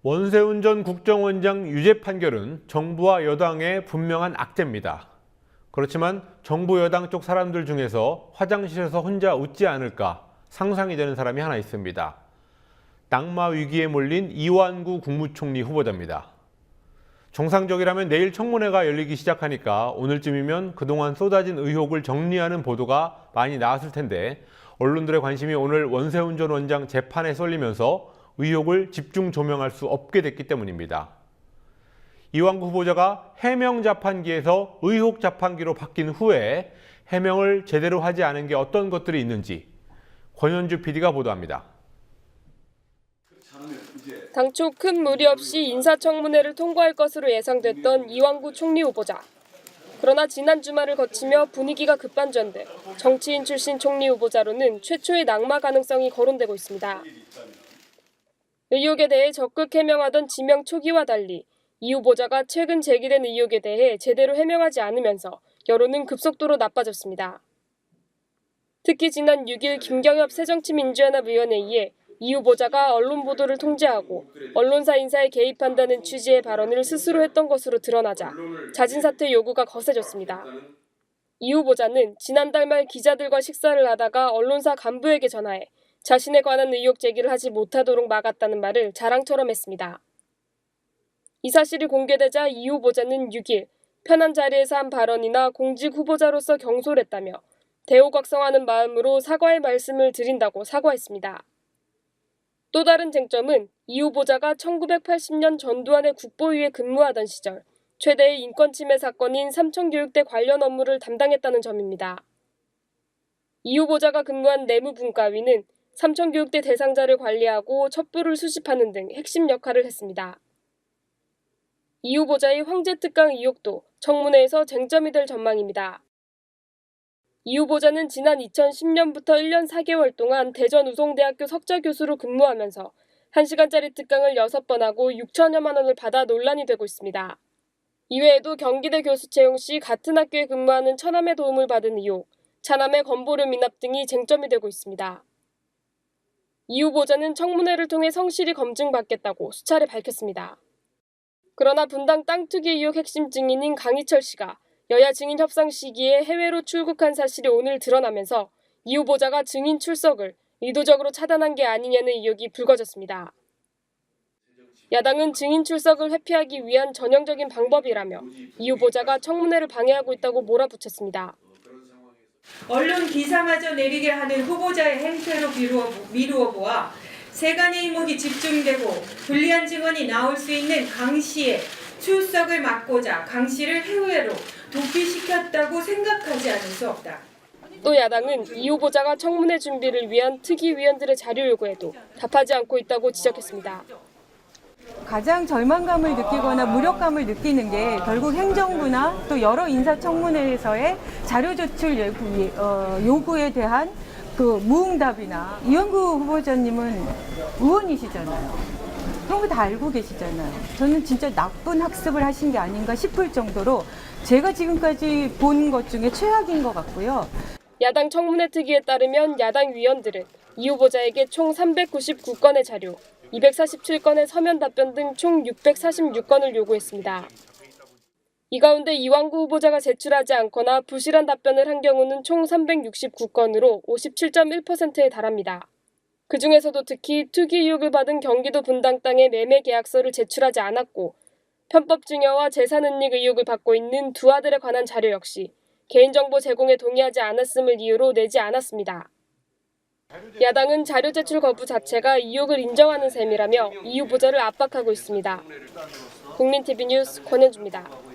원세훈 전 국정원장 유죄 판결은 정부와 여당의 분명한 악재입니다. 그렇지만 정부 여당 쪽 사람들 중에서 화장실에서 혼자 웃지 않을까 상상이 되는 사람이 하나 있습니다. 낙마 위기에 몰린 이완구 국무총리 후보자입니다. 정상적이라면 내일 청문회가 열리기 시작하니까 오늘쯤이면 그동안 쏟아진 의혹을 정리하는 보도가 많이 나왔을 텐데 언론들의 관심이 오늘 원세훈 전 원장 재판에 쏠리면서 의혹을 집중 조명할 수 없게 됐기 때문입니다. 이완구 후보자가 해명 자판기에서 의혹 자판기로 바뀐 후에 해명을 제대로 하지 않은 게 어떤 것들이 있는지 권현주 PD가 보도합니다. 당초 큰 무리 없이 인사청문회를 통과할 것으로 예상됐던 이완구 총리 후보자. 그러나 지난 주말을 거치며 분위기가 급반전돼 정치인 출신 총리 후보자로는 최초의 낙마 가능성이 거론되고 있습니다. 의혹에 대해 적극 해명하던 지명 초기와 달리 이 후보자가 최근 제기된 의혹에 대해 제대로 해명하지 않으면서 여론은 급속도로 나빠졌습니다. 특히 지난 6일 김경엽 새정치민주연합위원회의에 이 후보자가 언론 보도를 통제하고 언론사 인사에 개입한다는 취지의 발언을 스스로 했던 것으로 드러나자 자진 사퇴 요구가 거세졌습니다. 이 후보자는 지난달 말 기자들과 식사를 하다가 언론사 간부에게 전화해 자신에 관한 의혹 제기를 하지 못하도록 막았다는 말을 자랑처럼 했습니다. 이 사실이 공개되자 이 후보자는 6일 편한 자리에서 한 발언이나 공직 후보자로서 경솔했다며 대우각성하는 마음으로 사과의 말씀을 드린다고 사과했습니다. 또 다른 쟁점은 이 후보자가 1980년 전두환의 국보위에 근무하던 시절 최대의 인권침해 사건인 삼천교육대 관련 업무를 담당했다는 점입니다. 이 후보자가 근무한 내무분과위는 삼천교육대 대상자를 관리하고 첩부를 수집하는 등 핵심 역할을 했습니다. 이 후보자의 황제특강 의혹도 청문회에서 쟁점이 될 전망입니다. 이 후보자는 지난 2010년부터 1년 4개월 동안 대전우송대학교 석좌교수로 근무하면서 1시간짜리 특강을 6번 하고 6천여만 원을 받아 논란이 되고 있습니다. 이외에도 경기대 교수 채용 시 같은 학교에 근무하는 처남의 도움을 받은 의혹, 차남의 건보료 미납 등이 쟁점이 되고 있습니다. 이 후보자는 청문회를 통해 성실히 검증받겠다고 수차례 밝혔습니다. 그러나 분당 땅 투기 의혹 핵심 증인인 강희철 씨가 여야 증인 협상 시기에 해외로 출국한 사실이 오늘 드러나면서 이 후보자가 증인 출석을 의도적으로 차단한 게 아니냐는 의혹이 불거졌습니다. 야당은 증인 출석을 회피하기 위한 전형적인 방법이라며 이 후보자가 청문회를 방해하고 있다고 몰아붙였습니다. 언론 기사마저 내리게 하는 후보자의 행태로 미루어 보아 세간의 이목이 집중되고 불리한 증언이 나올 수 있는 강 씨의 출석을 막고자 강 씨를 해외로 도피시켰다고 생각하지 않을 수 없다. 또 야당은 이 후보자가 청문회 준비를 위한 특위위원들의 자료 요구에도 답하지 않고 있다고 지적했습니다. 가장 절망감을 느끼거나 무력감을 느끼는 게 결국 행정부나 또 여러 인사청문회에서의 자료 제출 요구에 대한 그 무응답이나 이완구 후보자님은 의원이시잖아요. 그런 거 다 알고 계시잖아요. 저는 진짜 나쁜 학습을 하신 게 아닌가 싶을 정도로 제가 지금까지 본 것 중에 최악인 것 같고요. 야당 청문회 특위에 따르면 야당 위원들은 이 후보자에게 총 399건의 자료, 247건의 서면 답변 등 총 646건을 요구했습니다. 이 가운데 이완구 후보자가 제출하지 않거나 부실한 답변을 한 경우는 총 369건으로 57.1%에 달합니다. 그중에서도 특히 투기 의혹을 받은 경기도 분당 땅의 매매 계약서를 제출하지 않았고 편법 증여와 재산은닉 의혹을 받고 있는 두 아들에 관한 자료 역시 개인정보 제공에 동의하지 않았음을 이유로 내지 않았습니다. 야당은 자료 제출 거부 자체가 의혹을 인정하는 셈이라며 이 후보자를 압박하고 있습니다. 국민TV 뉴스 권현주입니다.